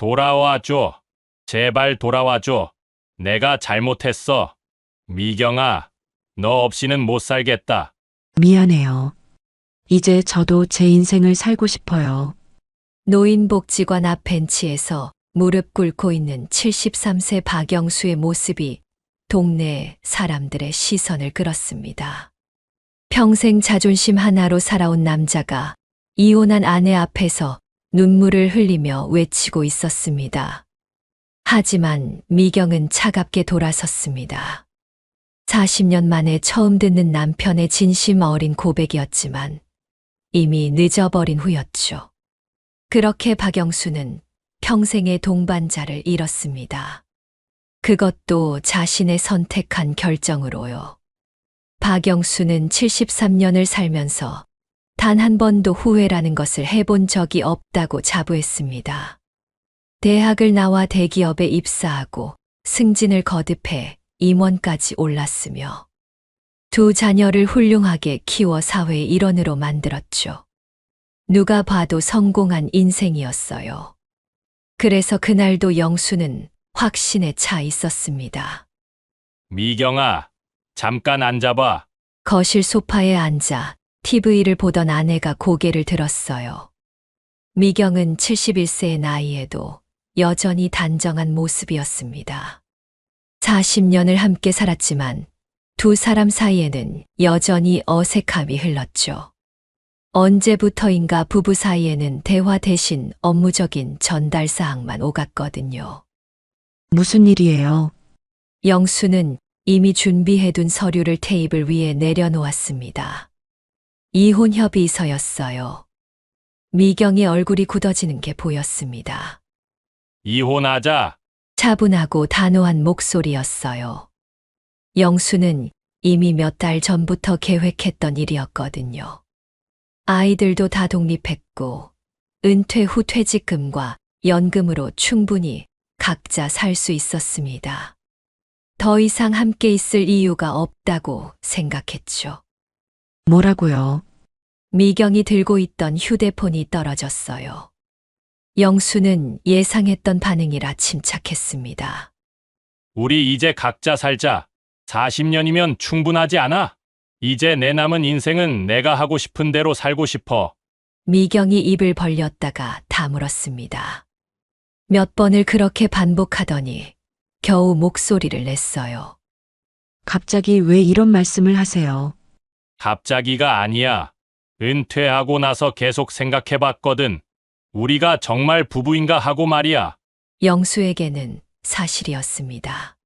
돌아와줘. 제발 돌아와줘. 내가 잘못했어. 미경아, 너 없이는 못 살겠다. 미안해요. 이제 저도 제 인생을 살고 싶어요. 노인복지관 앞 벤치에서 무릎 꿇고 있는 73세 박영수의 모습이 동네 사람들의 시선을 끌었습니다. 평생 자존심 하나로 살아온 남자가 이혼한 아내 앞에서 눈물을 흘리며 외치고 있었습니다. 하지만 미경은 차갑게 돌아섰습니다. 40년 만에 처음 듣는 남편의 진심 어린 고백이었지만 이미 늦어버린 후였죠. 그렇게 박영수는 평생의 동반자를 잃었습니다. 그것도 자신의 선택한 결정으로요. 박영수는 73년을 살면서 단 한 번도 후회라는 것을 해본 적이 없다고 자부했습니다. 대학을 나와 대기업에 입사하고 승진을 거듭해 임원까지 올랐으며 두 자녀를 훌륭하게 키워 사회의 일원으로 만들었죠. 누가 봐도 성공한 인생이었어요. 그래서 그날도 영수는 확신에 차 있었습니다. 미경아, 잠깐 앉아봐. 거실 소파에 앉아 TV를 보던 아내가 고개를 들었어요. 미경은 71세의 나이에도 여전히 단정한 모습이었습니다. 40년을 함께 살았지만 두 사람 사이에는 여전히 어색함이 흘렀죠. 언제부터인가 부부 사이에는 대화 대신 업무적인 전달 사항만 오갔거든요. 무슨 일이에요? 영수는 이미 준비해둔 서류를 테이블 위에 내려놓았습니다. 이혼 협의서였어요. 미경의 얼굴이 굳어지는 게 보였습니다. 이혼하자. 차분하고 단호한 목소리였어요. 영수는 이미 몇 달 전부터 계획했던 일이었거든요. 아이들도 다 독립했고 은퇴 후 퇴직금과 연금으로 충분히 각자 살 수 있었습니다. 더 이상 함께 있을 이유가 없다고 생각했죠. 뭐라고요? 미경이 들고 있던 휴대폰이 떨어졌어요. 영수는 예상했던 반응이라 침착했습니다. 우리 이제 각자 살자. 40년이면 충분하지 않아? 이제 내 남은 인생은 내가 하고 싶은 대로 살고 싶어. 미경이 입을 벌렸다가 다물었습니다. 몇 번을 그렇게 반복하더니 겨우 목소리를 냈어요. 갑자기 왜 이런 말씀을 하세요? 갑자기가 아니야. 은퇴하고 나서 계속 생각해봤거든. 우리가 정말 부부인가 하고 말이야. 영수에게는 사실이었습니다.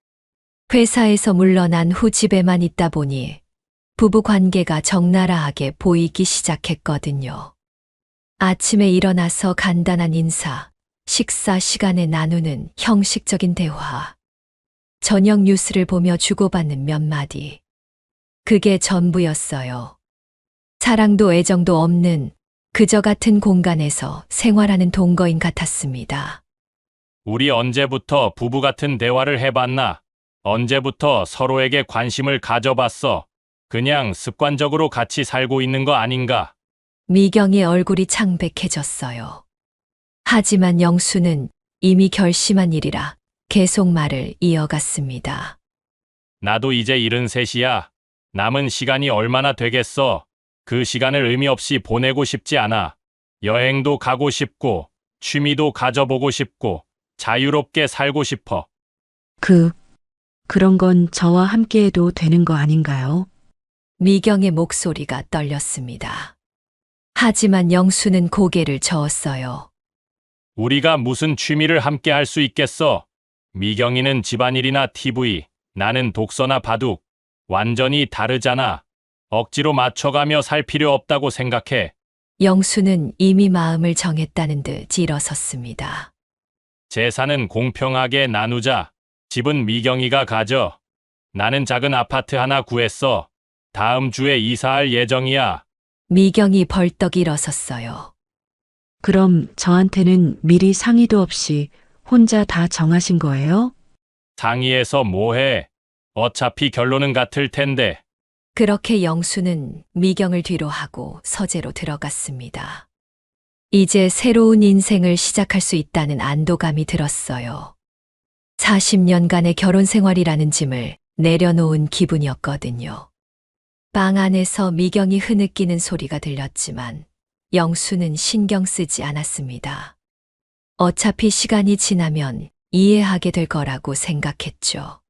회사에서 물러난 후 집에만 있다 보니 부부 관계가 적나라하게 보이기 시작했거든요. 아침에 일어나서 간단한 인사, 식사 시간에 나누는 형식적인 대화, 저녁 뉴스를 보며 주고받는 몇 마디. 그게 전부였어요. 사랑도 애정도 없는 그저 같은 공간에서 생활하는 동거인 같았습니다. 우리 언제부터 부부 같은 대화를 해봤나? 언제부터 서로에게 관심을 가져봤어? 그냥 습관적으로 같이 살고 있는 거 아닌가? 미경의 얼굴이 창백해졌어요. 하지만 영수는 이미 결심한 일이라 계속 말을 이어갔습니다. 나도 이제 73이야. 남은 시간이 얼마나 되겠어? 그 시간을 의미 없이 보내고 싶지 않아. 여행도 가고 싶고, 취미도 가져보고 싶고, 자유롭게 살고 싶어. 그런 건 저와 함께 해도 되는 거 아닌가요? 미경의 목소리가 떨렸습니다. 하지만 영수는 고개를 저었어요. 우리가 무슨 취미를 함께 할 수 있겠어? 미경이는 집안일이나 TV, 나는 독서나 바둑. 완전히 다르잖아. 억지로 맞춰가며 살 필요 없다고 생각해. 영수는 이미 마음을 정했다는 듯 일어섰습니다. 재산은 공평하게 나누자. 집은 미경이가 가져. 나는 작은 아파트 하나 구했어. 다음 주에 이사할 예정이야. 미경이 벌떡 일어섰어요. 그럼 저한테는 미리 상의도 없이 혼자 다 정하신 거예요? 상의해서 뭐해? 어차피 결론은 같을 텐데. 그렇게 영수는 미경을 뒤로 하고 서재로 들어갔습니다. 이제 새로운 인생을 시작할 수 있다는 안도감이 들었어요. 40년간의 결혼 생활이라는 짐을 내려놓은 기분이었거든요. 방 안에서 미경이 흐느끼는 소리가 들렸지만 영수는 신경 쓰지 않았습니다. 어차피 시간이 지나면 이해하게 될 거라고 생각했죠.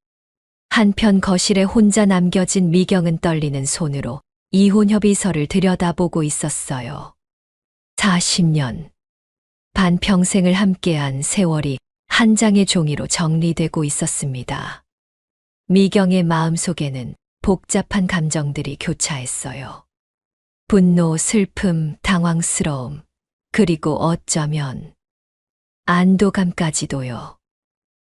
한편 거실에 혼자 남겨진 미경은 떨리는 손으로 이혼 협의서를 들여다보고 있었어요. 40년. 반평생을 함께한 세월이 한 장의 종이로 정리되고 있었습니다. 미경의 마음속에는 복잡한 감정들이 교차했어요. 분노, 슬픔, 당황스러움, 그리고 어쩌면 안도감까지도요.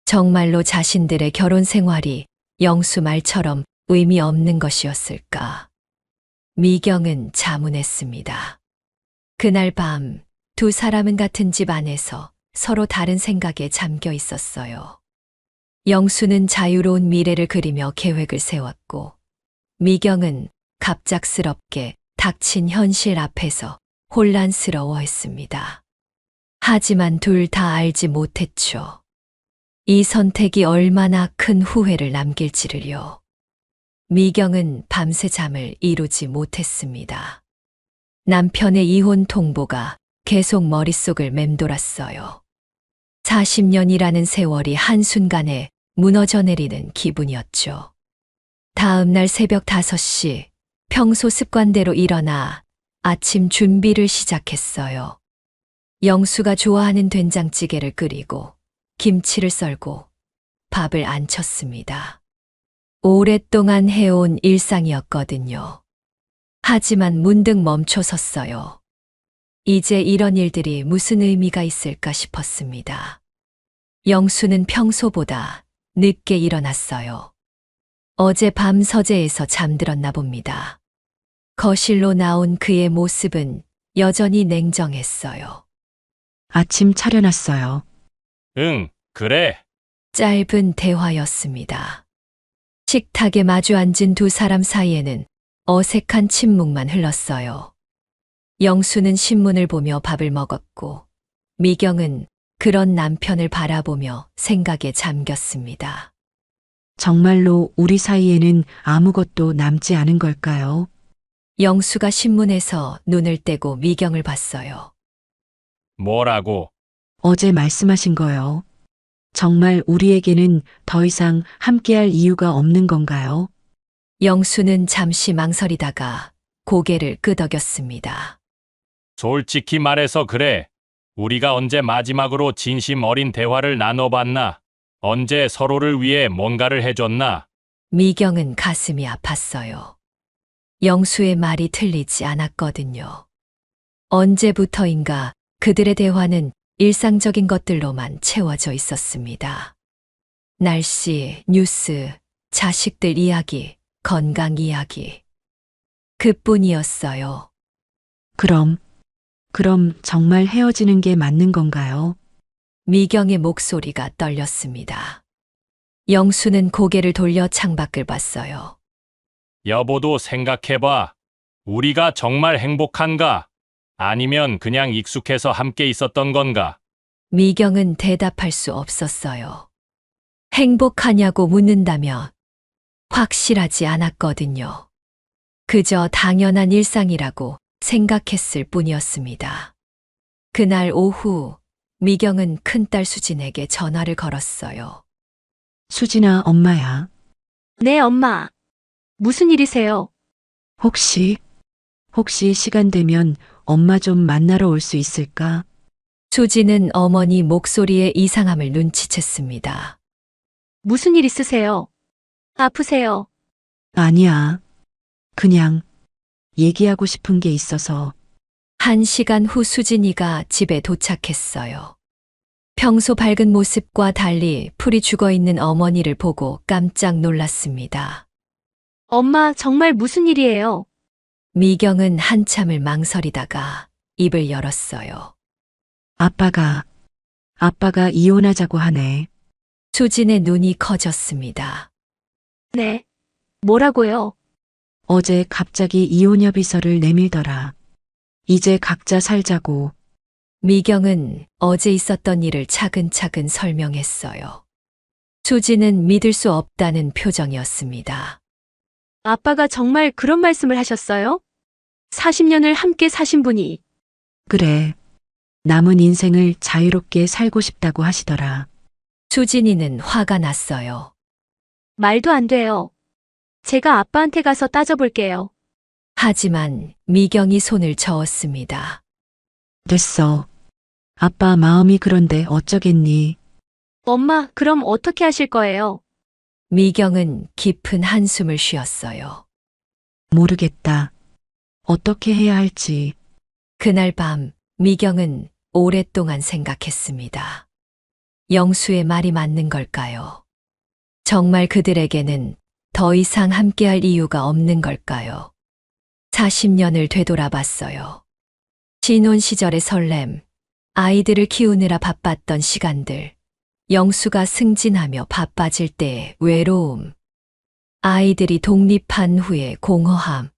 정말로 자신들의 결혼 생활이 영수 말처럼 의미 없는 것이었을까? 미경은 자문했습니다. 그날 밤 두 사람은 같은 집 안에서 서로 다른 생각에 잠겨 있었어요. 영수는 자유로운 미래를 그리며 계획을 세웠고, 미경은 갑작스럽게 닥친 현실 앞에서 혼란스러워했습니다. 하지만 둘 다 알지 못했죠. 이 선택이 얼마나 큰 후회를 남길지를요. 미경은 밤새 잠을 이루지 못했습니다. 남편의 이혼 통보가 계속 머릿속을 맴돌았어요. 40년이라는 세월이 한순간에 무너져 내리는 기분이었죠. 다음 날 새벽 5시, 평소 습관대로 일어나 아침 준비를 시작했어요. 영수가 좋아하는 된장찌개를 끓이고 김치를 썰고 밥을 안쳤습니다. 오랫동안 해온 일상이었거든요. 하지만 문득 멈춰섰어요. 이제 이런 일들이 무슨 의미가 있을까 싶었습니다. 영수는 평소보다 늦게 일어났어요. 어젯밤 서재에서 잠들었나 봅니다. 거실로 나온 그의 모습은 여전히 냉정했어요. 아침 차려놨어요. 응, 그래. 짧은 대화였습니다. 식탁에 마주 앉은 두 사람 사이에는 어색한 침묵만 흘렀어요. 영수는 신문을 보며 밥을 먹었고, 미경은 그런 남편을 바라보며 생각에 잠겼습니다. 정말로 우리 사이에는 아무것도 남지 않은 걸까요? 영수가 신문에서 눈을 떼고 미경을 봤어요. 뭐라고? 어제 말씀하신 거요. 정말 우리에게는 더 이상 함께할 이유가 없는 건가요? 영수는 잠시 망설이다가 고개를 끄덕였습니다. 솔직히 말해서 그래. 우리가 언제 마지막으로 진심 어린 대화를 나눠봤나? 언제 서로를 위해 뭔가를 해줬나? 미경은 가슴이 아팠어요. 영수의 말이 틀리지 않았거든요. 언제부터인가 그들의 대화는 일상적인 것들로만 채워져 있었습니다. 날씨, 뉴스, 자식들 이야기, 건강 이야기. 그뿐이었어요. 그럼 정말 헤어지는 게 맞는 건가요? 미경의 목소리가 떨렸습니다. 영수는 고개를 돌려 창밖을 봤어요. 여보도 생각해봐. 우리가 정말 행복한가? 아니면 그냥 익숙해서 함께 있었던 건가? 미경은 대답할 수 없었어요. 행복하냐고 묻는다면 확실하지 않았거든요. 그저 당연한 일상이라고 생각했을 뿐이었습니다. 그날 오후, 미경은 큰딸 수진에게 전화를 걸었어요. 수진아, 엄마야. 네, 엄마. 무슨 일이세요? 혹시 시간 되면 엄마 좀 만나러 올 수 있을까? 수진은 어머니 목소리의 이상함을 눈치챘습니다. 무슨 일 있으세요? 아프세요? 아니야. 그냥 얘기하고 싶은 게 있어서. 1시간 후 수진이가 집에 도착했어요. 평소 밝은 모습과 달리 풀이 죽어 있는 어머니를 보고 깜짝 놀랐습니다. 엄마, 정말 무슨 일이에요? 미경은 한참을 망설이다가 입을 열었어요. 아빠가 이혼하자고 하네. 수진의 눈이 커졌습니다. 네. 뭐라고요? 어제 갑자기 이혼 협의서를 내밀더라. 이제 각자 살자고. 미경은 어제 있었던 일을 차근차근 설명했어요. 수지는 믿을 수 없다는 표정이었습니다. 아빠가 정말 그런 말씀을 하셨어요? 40년을 함께 사신 분이. 그래. 남은 인생을 자유롭게 살고 싶다고 하시더라. 수진이는 화가 났어요. 말도 안 돼요. 제가 아빠한테 가서 따져볼게요. 하지만 미경이 손을 저었습니다. 됐어. 아빠 마음이 그런데 어쩌겠니? 엄마, 그럼 어떻게 하실 거예요? 미경은 깊은 한숨을 쉬었어요. 모르겠다. 어떻게 해야 할지. 그날 밤 미경은 오랫동안 생각했습니다. 영수의 말이 맞는 걸까요? 정말 그들에게는 더 이상 함께할 이유가 없는 걸까요? 40년을 되돌아봤어요. 신혼 시절의 설렘, 아이들을 키우느라 바빴던 시간들, 영수가 승진하며 바빠질 때의 외로움, 아이들이 독립한 후의 공허함,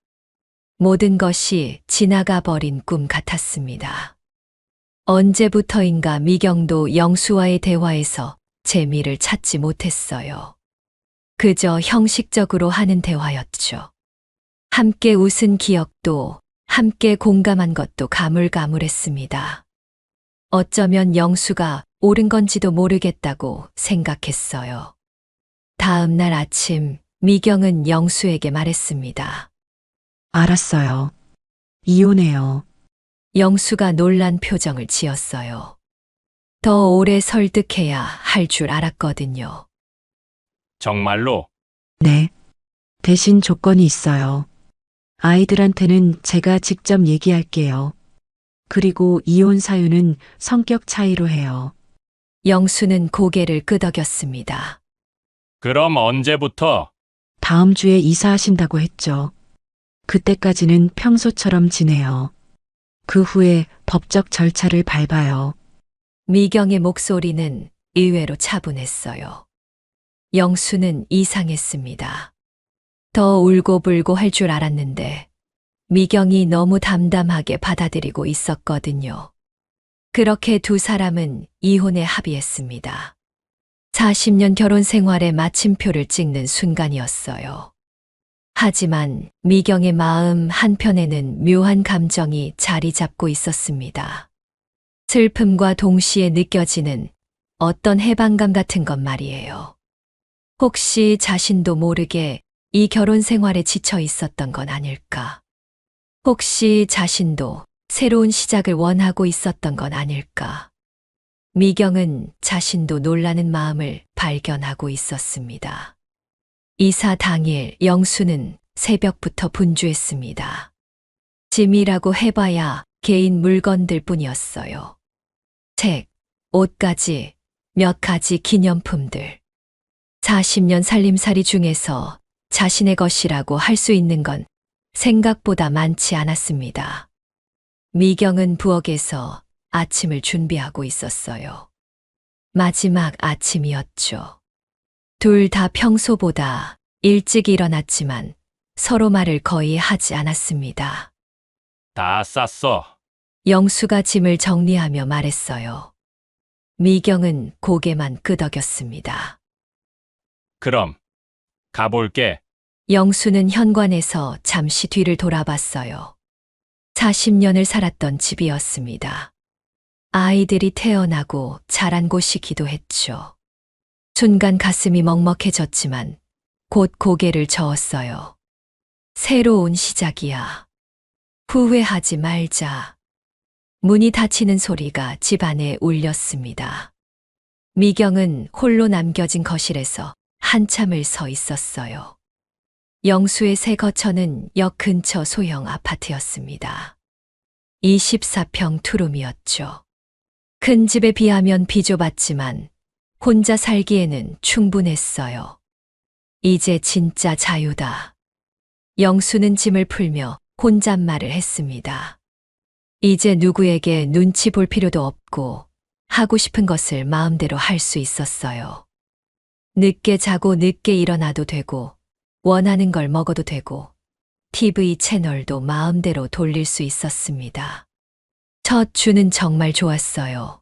모든 것이 지나가 버린 꿈 같았습니다. 언제부터인가 미경도 영수와의 대화에서 재미를 찾지 못했어요. 그저 형식적으로 하는 대화였죠. 함께 웃은 기억도, 함께 공감한 것도 가물가물했습니다. 어쩌면 영수가 옳은 건지도 모르겠다고 생각했어요. 다음 날 아침, 미경은 영수에게 말했습니다. 알았어요. 이혼해요. 영수가 놀란 표정을 지었어요. 더 오래 설득해야 할 줄 알았거든요. 정말로? 네. 대신 조건이 있어요. 아이들한테는 제가 직접 얘기할게요. 그리고 이혼 사유는 성격 차이로 해요. 영수는 고개를 끄덕였습니다. 그럼 언제부터? 다음 주에 이사하신다고 했죠. 그때까지는 평소처럼 지내요. 그 후에 법적 절차를 밟아요. 미경의 목소리는 의외로 차분했어요. 영수는 이상했습니다. 더 울고불고 할 줄 알았는데 미경이 너무 담담하게 받아들이고 있었거든요. 그렇게 두 사람은 이혼에 합의했습니다. 40년 결혼 생활의 마침표를 찍는 순간이었어요. 하지만 미경의 마음 한편에는 묘한 감정이 자리 잡고 있었습니다. 슬픔과 동시에 느껴지는 어떤 해방감 같은 것 말이에요. 혹시 자신도 모르게 이 결혼 생활에 지쳐 있었던 건 아닐까? 혹시 자신도 새로운 시작을 원하고 있었던 건 아닐까? 미경은 자신도 놀라는 마음을 발견하고 있었습니다. 이사 당일 영수는 새벽부터 분주했습니다. 짐이라고 해봐야 개인 물건들 뿐이었어요. 책, 옷까지, 몇 가지 기념품들. 40년 살림살이 중에서 자신의 것이라고 할 수 있는 건 생각보다 많지 않았습니다. 미경은 부엌에서 아침을 준비하고 있었어요. 마지막 아침이었죠. 둘 다 평소보다 일찍 일어났지만 서로 말을 거의 하지 않았습니다. 다 쌌어. 영수가 짐을 정리하며 말했어요. 미경은 고개만 끄덕였습니다. 그럼 가볼게. 영수는 현관에서 잠시 뒤를 돌아봤어요. 40년을 살았던 집이었습니다. 아이들이 태어나고 자란 곳이기도 했죠. 순간 가슴이 먹먹해졌지만 곧 고개를 저었어요. 새로운 시작이야. 후회하지 말자. 문이 닫히는 소리가 집안에 울렸습니다. 미경은 홀로 남겨진 거실에서 한참을 서 있었어요. 영수의 새 거처는 역 근처 소형 아파트였습니다. 24평 투룸이었죠. 큰 집에 비하면 비좁았지만 혼자 살기에는 충분했어요. 이제 진짜 자유다. 영수는 짐을 풀며 혼잣말을 했습니다. 이제 누구에게 눈치 볼 필요도 없고 하고 싶은 것을 마음대로 할 수 있었어요. 늦게 자고 늦게 일어나도 되고 원하는 걸 먹어도 되고 TV 채널도 마음대로 돌릴 수 있었습니다. 첫 주는 정말 좋았어요.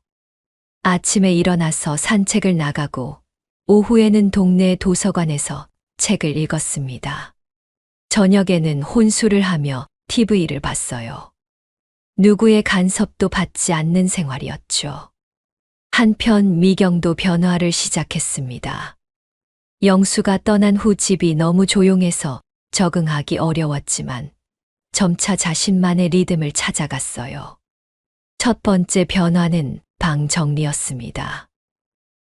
아침에 일어나서 산책을 나가고 오후에는 동네 도서관에서 책을 읽었습니다. 저녁에는 혼술을 하며 TV를 봤어요. 누구의 간섭도 받지 않는 생활이었죠. 한편 미경도 변화를 시작했습니다. 영수가 떠난 후 집이 너무 조용해서 적응하기 어려웠지만 점차 자신만의 리듬을 찾아갔어요. 첫 번째 변화는 방 정리였습니다.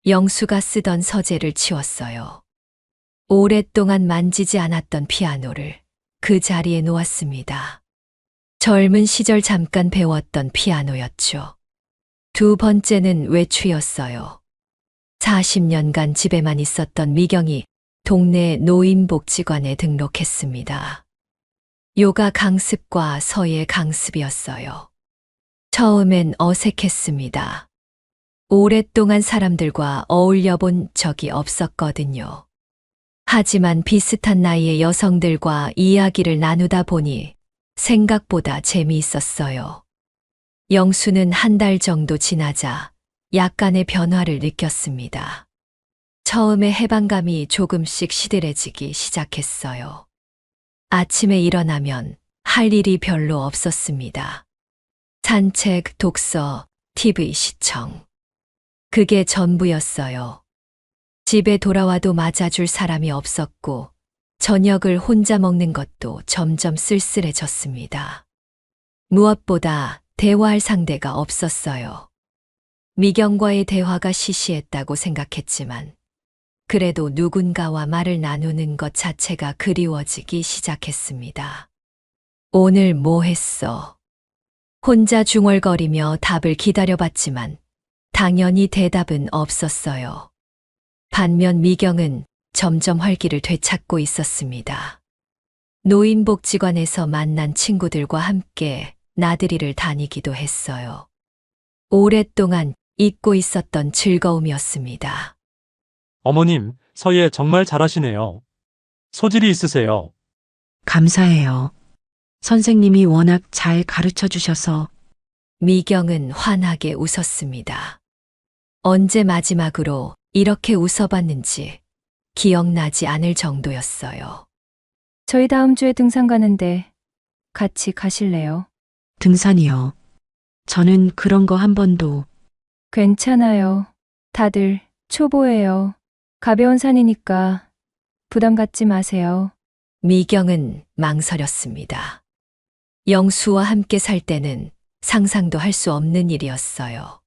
영수가 쓰던 서재를 치웠어요. 오랫동안 만지지 않았던 피아노를 그 자리에 놓았습니다. 젊은 시절 잠깐 배웠던 피아노였죠. 두 번째는 외출이었어요. 40년간 집에만 있었던 미경이 동네 노인복지관에 등록했습니다. 요가 강습과 서예 강습이었어요. 처음엔 어색했습니다. 오랫동안 사람들과 어울려 본 적이 없었거든요. 하지만 비슷한 나이의 여성들과 이야기를 나누다 보니 생각보다 재미있었어요. 영수는 한 달 정도 지나자 약간의 변화를 느꼈습니다. 처음에 해방감이 조금씩 시들해지기 시작했어요. 아침에 일어나면 할 일이 별로 없었습니다. 산책, 독서, TV 시청. 그게 전부였어요. 집에 돌아와도 맞아줄 사람이 없었고, 저녁을 혼자 먹는 것도 점점 쓸쓸해졌습니다. 무엇보다 대화할 상대가 없었어요. 미경과의 대화가 시시했다고 생각했지만, 그래도 누군가와 말을 나누는 것 자체가 그리워지기 시작했습니다. 오늘 뭐 했어? 혼자 중얼거리며 답을 기다려봤지만, 당연히 대답은 없었어요. 반면 미경은 점점 활기를 되찾고 있었습니다. 노인복지관에서 만난 친구들과 함께 나들이를 다니기도 했어요. 오랫동안 잊고 있었던 즐거움이었습니다. 어머님, 서예 정말 잘하시네요. 소질이 있으세요. 감사해요. 선생님이 워낙 잘 가르쳐 주셔서 미경은 환하게 웃었습니다. 언제 마지막으로 이렇게 웃어봤는지 기억나지 않을 정도였어요. 저희 다음 주에 등산 가는데 같이 가실래요? 등산이요. 저는 그런 거 한 번도 괜찮아요. 다들 초보예요. 가벼운 산이니까 부담 갖지 마세요. 미경은 망설였습니다. 영수와 함께 살 때는 상상도 할 수 없는 일이었어요.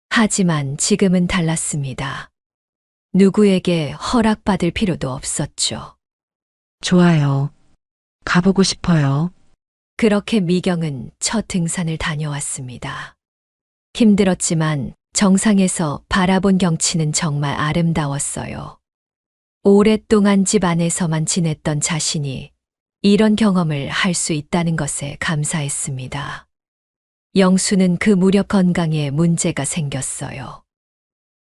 하지만 지금은 달랐습니다. 누구에게 허락받을 필요도 없었죠. 좋아요. 가보고 싶어요. 그렇게 미경은 첫 등산을 다녀왔습니다. 힘들었지만 정상에서 바라본 경치는 정말 아름다웠어요. 오랫동안 집 안에서만 지냈던 자신이 이런 경험을 할 수 있다는 것에 감사했습니다. 영수는 그 무렵 건강에 문제가 생겼어요.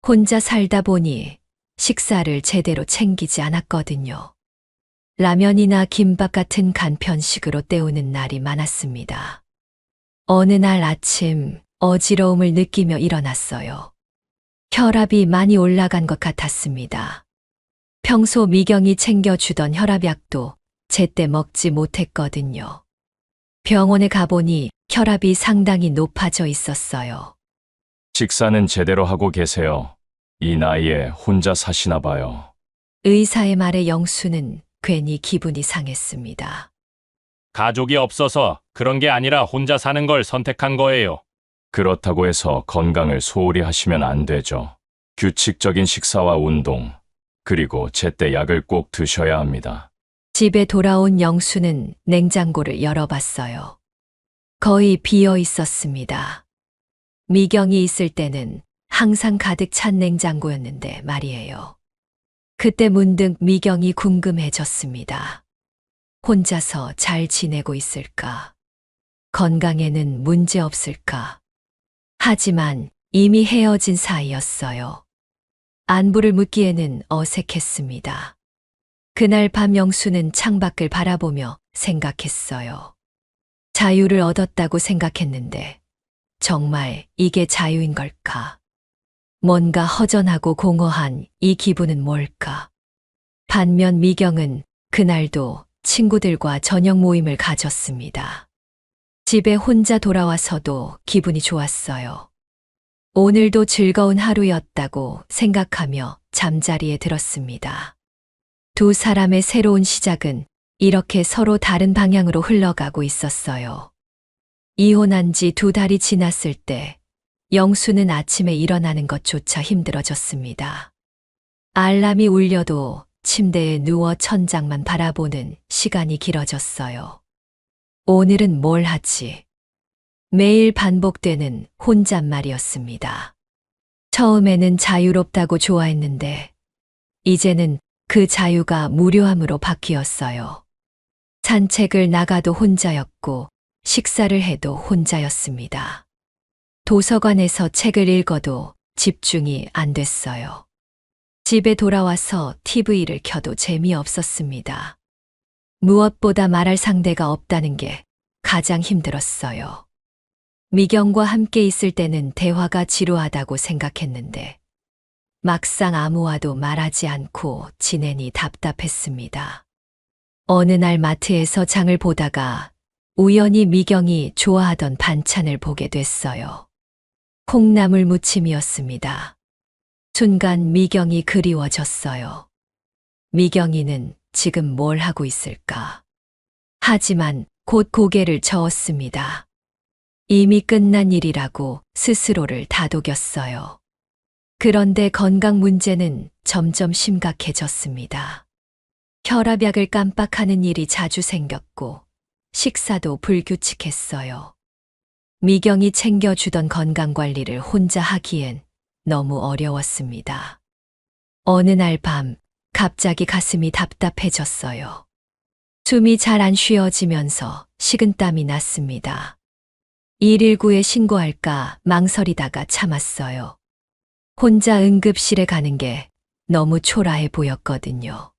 혼자 살다 보니 식사를 제대로 챙기지 않았거든요. 라면이나 김밥 같은 간편식으로 때우는 날이 많았습니다. 어느 날 아침 어지러움을 느끼며 일어났어요. 혈압이 많이 올라간 것 같았습니다. 평소 미경이 챙겨주던 혈압약도 제때 먹지 못했거든요. 병원에 가보니 혈압이 상당히 높아져 있었어요. 식사는 제대로 하고 계세요. 이 나이에 혼자 사시나 봐요. 의사의 말에 영수는 괜히 기분이 상했습니다. 가족이 없어서 그런 게 아니라 혼자 사는 걸 선택한 거예요. 그렇다고 해서 건강을 소홀히 하시면 안 되죠. 규칙적인 식사와 운동, 그리고 제때 약을 꼭 드셔야 합니다. 집에 돌아온 영수는 냉장고를 열어봤어요. 거의 비어 있었습니다. 미경이 있을 때는 항상 가득 찬 냉장고였는데 말이에요. 그때 문득 미경이 궁금해졌습니다. 혼자서 잘 지내고 있을까? 건강에는 문제 없을까? 하지만 이미 헤어진 사이였어요. 안부를 묻기에는 어색했습니다. 그날 밤 영수는 창밖을 바라보며 생각했어요. 자유를 얻었다고 생각했는데 정말 이게 자유인 걸까? 뭔가 허전하고 공허한 이 기분은 뭘까? 반면 미경은 그날도 친구들과 저녁 모임을 가졌습니다. 집에 혼자 돌아와서도 기분이 좋았어요. 오늘도 즐거운 하루였다고 생각하며 잠자리에 들었습니다. 두 사람의 새로운 시작은 이렇게 서로 다른 방향으로 흘러가고 있었어요. 이혼한 지 2달이 지났을 때 영수는 아침에 일어나는 것조차 힘들어졌습니다. 알람이 울려도 침대에 누워 천장만 바라보는 시간이 길어졌어요. 오늘은 뭘 하지? 매일 반복되는 혼잣말이었습니다. 처음에는 자유롭다고 좋아했는데 이제는 그 자유가 무료함으로 바뀌었어요. 산책을 나가도 혼자였고 식사를 해도 혼자였습니다. 도서관에서 책을 읽어도 집중이 안 됐어요. 집에 돌아와서 TV를 켜도 재미없었습니다. 무엇보다 말할 상대가 없다는 게 가장 힘들었어요. 미경과 함께 있을 때는 대화가 지루하다고 생각했는데 막상 아무와도 말하지 않고 지내니 답답했습니다. 어느 날 마트에서 장을 보다가 우연히 미경이 좋아하던 반찬을 보게 됐어요. 콩나물 무침이었습니다. 순간 미경이 그리워졌어요. 미경이는 지금 뭘 하고 있을까? 하지만 곧 고개를 저었습니다. 이미 끝난 일이라고 스스로를 다독였어요. 그런데 건강 문제는 점점 심각해졌습니다. 혈압약을 깜빡하는 일이 자주 생겼고 식사도 불규칙했어요. 미경이 챙겨주던 건강관리를 혼자 하기엔 너무 어려웠습니다. 어느 날 밤 갑자기 가슴이 답답해졌어요. 숨이 잘 안 쉬어지면서 식은땀이 났습니다. 119에 신고할까 망설이다가 참았어요. 혼자 응급실에 가는 게 너무 초라해 보였거든요.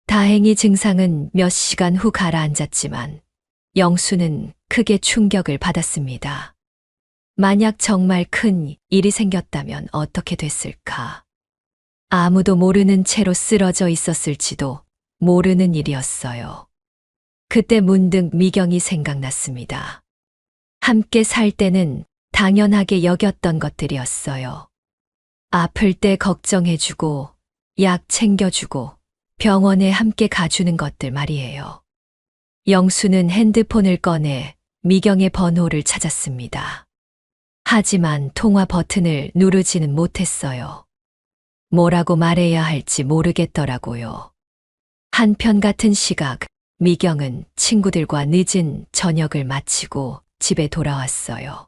다행히 증상은 몇 시간 후 가라앉았지만 영수는 크게 충격을 받았습니다. 만약 정말 큰 일이 생겼다면 어떻게 됐을까? 아무도 모르는 채로 쓰러져 있었을지도 모르는 일이었어요. 그때 문득 미경이 생각났습니다. 함께 살 때는 당연하게 여겼던 것들이었어요. 아플 때 걱정해주고, 약 챙겨주고, 병원에 함께 가주는 것들 말이에요. 영수는 핸드폰을 꺼내 미경의 번호를 찾았습니다. 하지만 통화 버튼을 누르지는 못했어요. 뭐라고 말해야 할지 모르겠더라고요. 한편 같은 시각, 미경은 친구들과 늦은 저녁을 마치고 집에 돌아왔어요.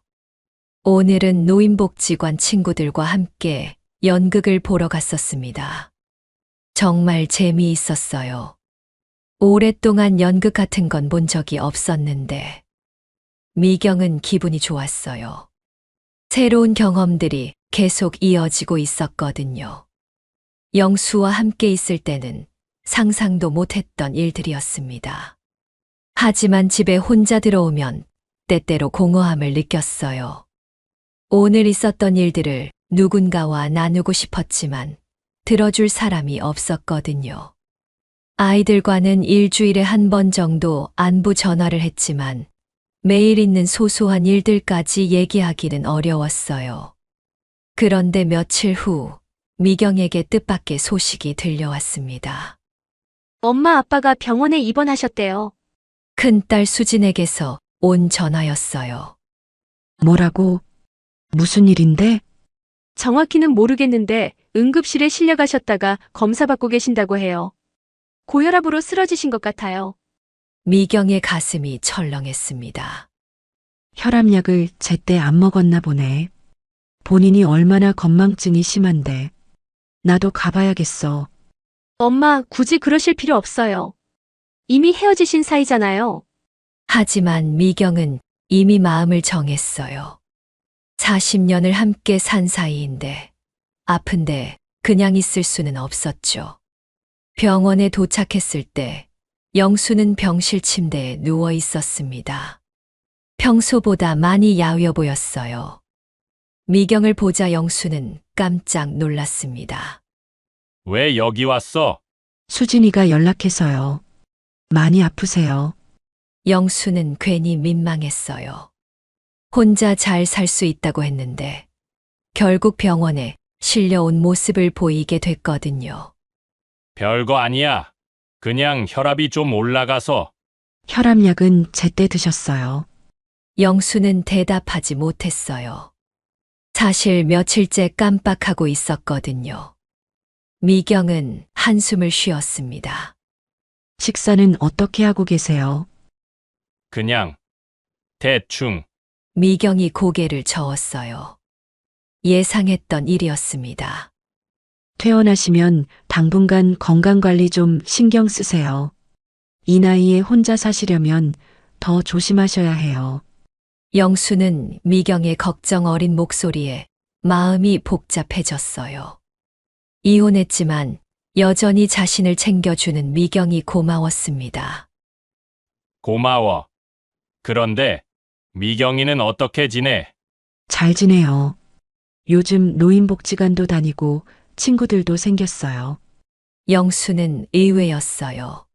오늘은 노인복지관 친구들과 함께 연극을 보러 갔었습니다. 정말 재미있었어요. 오랫동안 연극 같은 건 본 적이 없었는데 미경은 기분이 좋았어요. 새로운 경험들이 계속 이어지고 있었거든요. 영수와 함께 있을 때는 상상도 못했던 일들이었습니다. 하지만 집에 혼자 들어오면 때때로 공허함을 느꼈어요. 오늘 있었던 일들을 누군가와 나누고 싶었지만 들어줄 사람이 없었거든요. 아이들과는 일주일에 한 번 정도 안부 전화를 했지만 매일 있는 소소한 일들까지 얘기하기는 어려웠어요. 그런데 며칠 후 미경에게 뜻밖의 소식이 들려왔습니다. 엄마 아빠가 병원에 입원하셨대요. 큰딸 수진에게서 온 전화였어요. 뭐라고? 무슨 일인데? 정확히는 모르겠는데 응급실에 실려가셨다가 검사받고 계신다고 해요. 고혈압으로 쓰러지신 것 같아요. 미경의 가슴이 철렁했습니다. 혈압약을 제때 안 먹었나 보네. 본인이 얼마나 건망증이 심한데. 나도 가봐야겠어. 엄마, 굳이 그러실 필요 없어요. 이미 헤어지신 사이잖아요. 하지만 미경은 이미 마음을 정했어요. 40년을 함께 산 사이인데 아픈데 그냥 있을 수는 없었죠. 병원에 도착했을 때 영수는 병실 침대에 누워 있었습니다. 평소보다 많이 야위어 보였어요. 미경을 보자 영수는 깜짝 놀랐습니다. 왜 여기 왔어? 수진이가 연락해서요. 많이 아프세요. 영수는 괜히 민망했어요. 혼자 잘 살 수 있다고 했는데 결국 병원에 실려온 모습을 보이게 됐거든요. 별거 아니야. 그냥 혈압이 좀 올라가서. 혈압약은 제때 드셨어요. 영수는 대답하지 못했어요. 사실 며칠째 깜빡하고 있었거든요. 미경은 한숨을 쉬었습니다. 식사는 어떻게 하고 계세요? 그냥 대충. 미경이 고개를 저었어요. 예상했던 일이었습니다. 퇴원하시면 당분간 건강관리 좀 신경 쓰세요. 이 나이에 혼자 사시려면 더 조심하셔야 해요. 영수는 미경의 걱정 어린 목소리에 마음이 복잡해졌어요. 이혼했지만 여전히 자신을 챙겨주는 미경이 고마웠습니다. 고마워. 그런데 미경이는 어떻게 지내? 잘 지내요. 요즘 노인복지관도 다니고 친구들도 생겼어요. 영수는 의외였어요.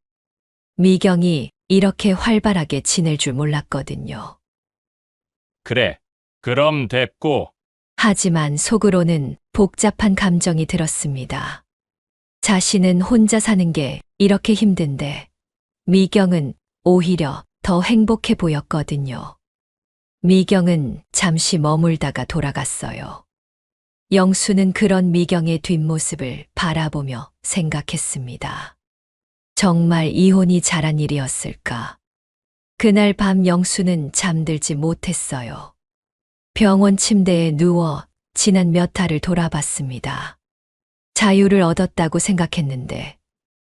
미경이 이렇게 활발하게 지낼 줄 몰랐거든요. 그래. 그럼 됐고. 하지만 속으로는 복잡한 감정이 들었습니다. 자신은 혼자 사는 게 이렇게 힘든데 미경은 오히려 더 행복해 보였거든요. 미경은 잠시 머물다가 돌아갔어요. 영수는 그런 미경의 뒷모습을 바라보며 생각했습니다. 정말 이혼이 잘한 일이었을까? 그날 밤 영수는 잠들지 못했어요. 병원 침대에 누워 지난 몇 달을 돌아봤습니다. 자유를 얻었다고 생각했는데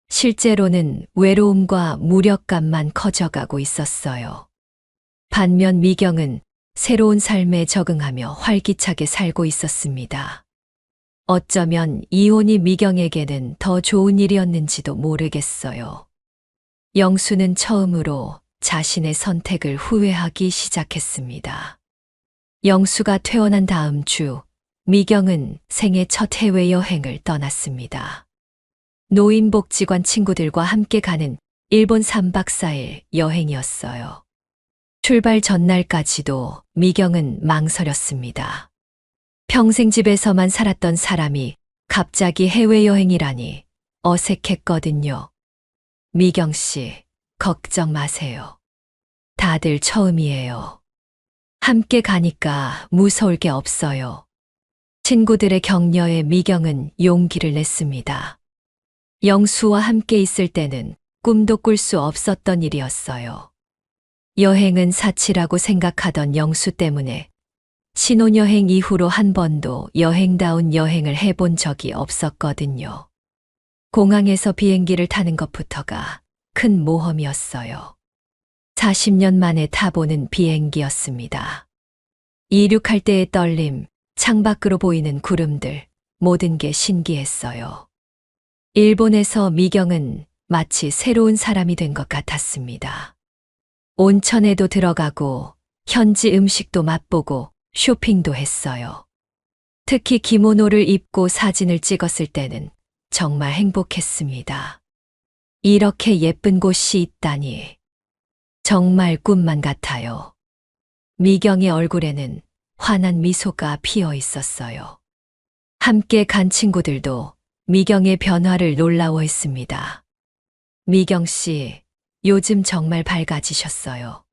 실제로는 외로움과 무력감만 커져가고 있었어요. 반면 미경은 새로운 삶에 적응하며 활기차게 살고 있었습니다. 어쩌면 이혼이 미경에게는 더 좋은 일이었는지도 모르겠어요. 영수는 처음으로 자신의 선택을 후회하기 시작했습니다. 영수가 퇴원한 다음 주, 미경은 생애 첫 해외여행을 떠났습니다. 노인복지관 친구들과 함께 가는 일본 3박 4일 여행이었어요. 출발 전날까지도 미경은 망설였습니다. 평생 집에서만 살았던 사람이 갑자기 해외여행이라니 어색했거든요. 미경 씨, 걱정 마세요. 다들 처음이에요. 함께 가니까 무서울 게 없어요. 친구들의 격려에 미경은 용기를 냈습니다. 영수와 함께 있을 때는 꿈도 꿀 수 없었던 일이었어요. 여행은 사치라고 생각하던 영수 때문에 신혼여행 이후로 한 번도 여행다운 여행을 해본 적이 없었거든요. 공항에서 비행기를 타는 것부터가 큰 모험이었어요. 40년 만에 타보는 비행기였습니다. 이륙할 때의 떨림, 창밖으로 보이는 구름들, 모든 게 신기했어요. 일본에서 미경은 마치 새로운 사람이 된 것 같았습니다. 온천에도 들어가고 현지 음식도 맛보고 쇼핑도 했어요. 특히 기모노를 입고 사진을 찍었을 때는 정말 행복했습니다. 이렇게 예쁜 곳이 있다니 정말 꿈만 같아요. 미경의 얼굴에는 환한 미소가 피어 있었어요. 함께 간 친구들도 미경의 변화를 놀라워했습니다. 미경 씨, 요즘 정말 밝아지셨어요.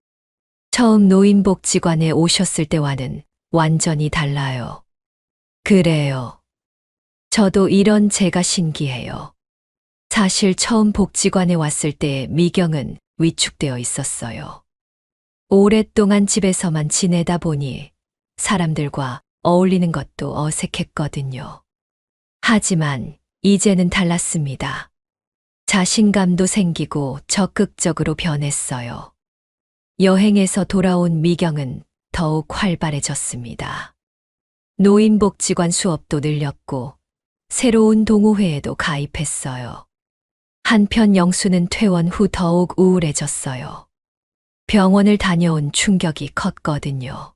처음 노인복지관에 오셨을 때와는 완전히 달라요. 그래요. 저도 이런 제가 신기해요. 사실 처음 복지관에 왔을 때 미경은 위축되어 있었어요. 오랫동안 집에서만 지내다 보니 사람들과 어울리는 것도 어색했거든요. 하지만 이제는 달랐습니다. 자신감도 생기고 적극적으로 변했어요. 여행에서 돌아온 미경은 더욱 활발해졌습니다. 노인복지관 수업도 늘렸고 새로운 동호회에도 가입했어요. 한편 영수는 퇴원 후 더욱 우울해졌어요. 병원을 다녀온 충격이 컸거든요.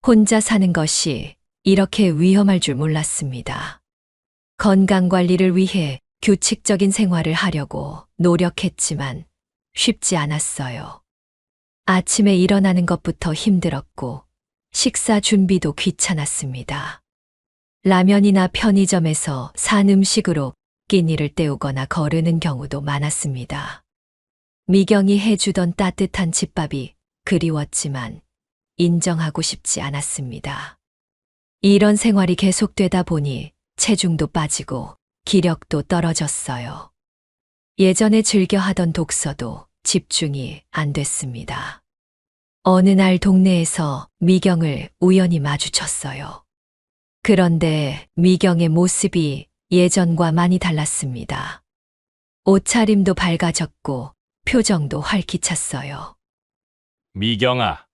혼자 사는 것이 이렇게 위험할 줄 몰랐습니다. 건강 관리를 위해 규칙적인 생활을 하려고 노력했지만 쉽지 않았어요. 아침에 일어나는 것부터 힘들었고 식사 준비도 귀찮았습니다. 라면이나 편의점에서 산 음식으로 끼니를 때우거나 거르는 경우도 많았습니다. 미경이 해주던 따뜻한 집밥이 그리웠지만 인정하고 싶지 않았습니다. 이런 생활이 계속되다 보니 체중도 빠지고 기력도 떨어졌어요. 예전에 즐겨 하던 독서도 집중이 안 됐습니다. 어느 날 동네에서 미경을 우연히 마주쳤어요. 그런데 미경의 모습이 예전과 많이 달랐습니다. 옷차림도 밝아졌고 표정도 활기찼어요. 미경아,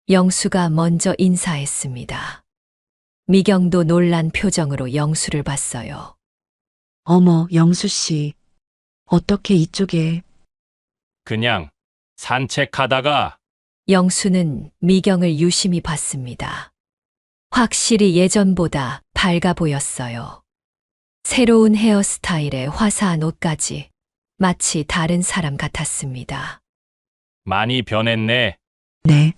영수가 먼저 인사했습니다. 미경도 놀란 표정으로 영수를 봤어요. 어머, 영수 씨. 어떻게 이쪽에? 그냥 산책하다가 영수는 미경을 유심히 봤습니다. 확실히 예전보다 밝아 보였어요. 새로운 헤어스타일에 화사한 옷까지 마치 다른 사람 같았습니다. 많이 변했네. 네.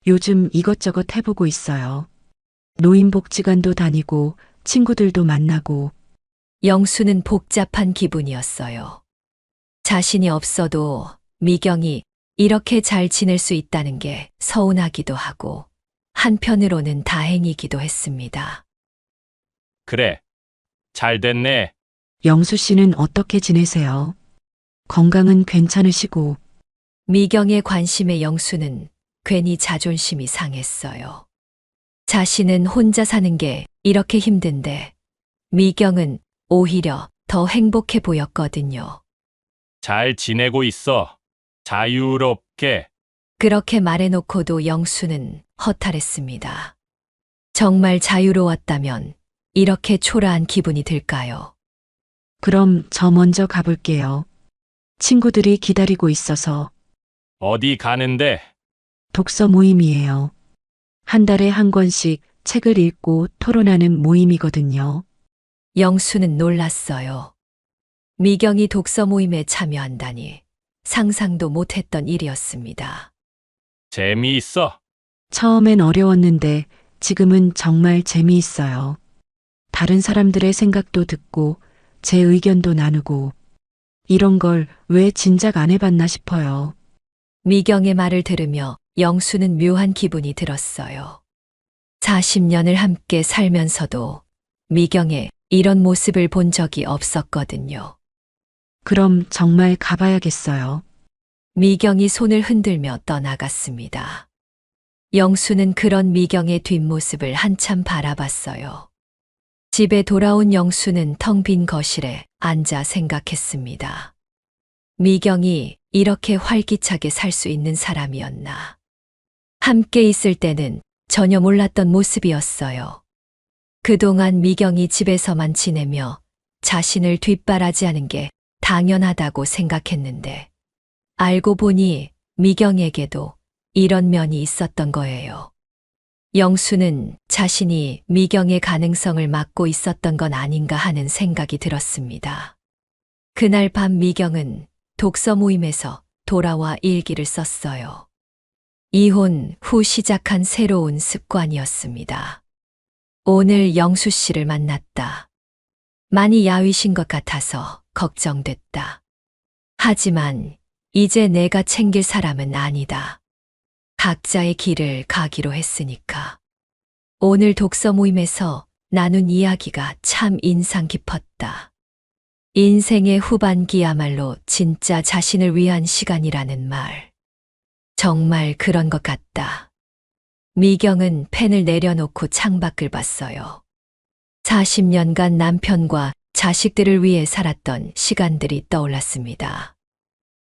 요즘 이것저것 해보고 있어요. 노인복지관도 다니고 친구들도 만나고. 영수는 복잡한 기분이었어요. 자신이 없어도 미경이 이렇게 잘 지낼 수 있다는 게 서운하기도 하고 한편으로는 다행이기도 했습니다. 그래. 잘 됐네. 영수 씨는 어떻게 지내세요? 건강은 괜찮으시고. 미경의 관심에 영수는 괜히 자존심이 상했어요. 자신은 혼자 사는 게 이렇게 힘든데 미경은 오히려 더 행복해 보였거든요. 잘 지내고 있어. 자유롭게. 그렇게 말해놓고도 영수는 허탈했습니다. 정말 자유로웠다면 이렇게 초라한 기분이 들까요? 그럼 저 먼저 가볼게요. 친구들이 기다리고 있어서. 어디 가는데? 독서 모임이에요. 한 달에 한 권씩 책을 읽고 토론하는 모임이거든요. 영수는 놀랐어요. 미경이 독서 모임에 참여한다니 상상도 못했던 일이었습니다. 재미있어. 처음엔 어려웠는데 지금은 정말 재미있어요. 다른 사람들의 생각도 듣고 제 의견도 나누고 이런 걸 왜 진작 안 해봤나 싶어요. 미경의 말을 들으며 영수는 묘한 기분이 들었어요. 40년을 함께 살면서도 미경의 이런 모습을 본 적이 없었거든요. 그럼 정말 가봐야겠어요. 미경이 손을 흔들며 떠나갔습니다. 영수는 그런 미경의 뒷모습을 한참 바라봤어요. 집에 돌아온 영수는 텅 빈 거실에 앉아 생각했습니다. 미경이 이렇게 활기차게 살 수 있는 사람이었나. 함께 있을 때는 전혀 몰랐던 모습이었어요. 그동안 미경이 집에서만 지내며 자신을 뒷바라지하는 게 당연하다고 생각했는데 알고 보니 미경에게도 이런 면이 있었던 거예요. 영수는 자신이 미경의 가능성을 막고 있었던 건 아닌가 하는 생각이 들었습니다. 그날 밤 미경은 독서 모임에서 돌아와 일기를 썼어요. 이혼 후 시작한 새로운 습관이었습니다. 오늘 영수 씨를 만났다. 많이 야위신 것 같아서 걱정됐다. 하지만 이제 내가 챙길 사람은 아니다. 각자의 길을 가기로 했으니까. 오늘 독서 모임에서 나눈 이야기가 참 인상 깊었다. 인생의 후반기야말로 진짜 자신을 위한 시간이라는 말. 정말 그런 것 같다. 미경은 펜을 내려놓고 창밖을 봤어요. 40년간 남편과 자식들을 위해 살았던 시간들이 떠올랐습니다.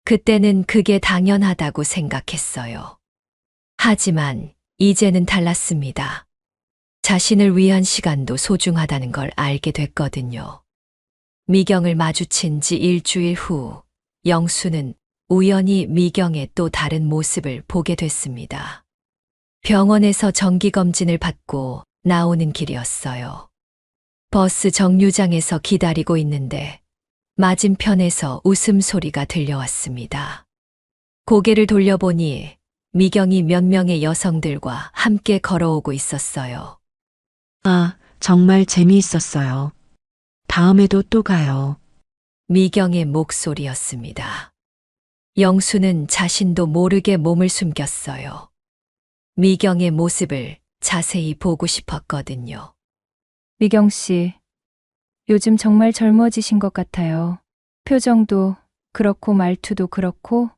그때는 그게 당연하다고 생각했어요. 하지만 이제는 달랐습니다. 자신을 위한 시간도 소중하다는 걸 알게 됐거든요. 미경을 마주친 지 일주일 후 영수는 우연히 미경의 또 다른 모습을 보게 됐습니다. 병원에서 정기검진을 받고 나오는 길이었어요. 버스 정류장에서 기다리고 있는데 맞은편에서 웃음소리가 들려왔습니다. 고개를 돌려보니 미경이 몇 명의 여성들과 함께 걸어오고 있었어요. 아, 정말 재미있었어요. 다음에도 또 가요. 미경의 목소리였습니다. 영수는 자신도 모르게 몸을 숨겼어요. 미경의 모습을 자세히 보고 싶었거든요. 미경 씨, 요즘 정말 젊어지신 것 같아요. 표정도 그렇고 말투도 그렇고.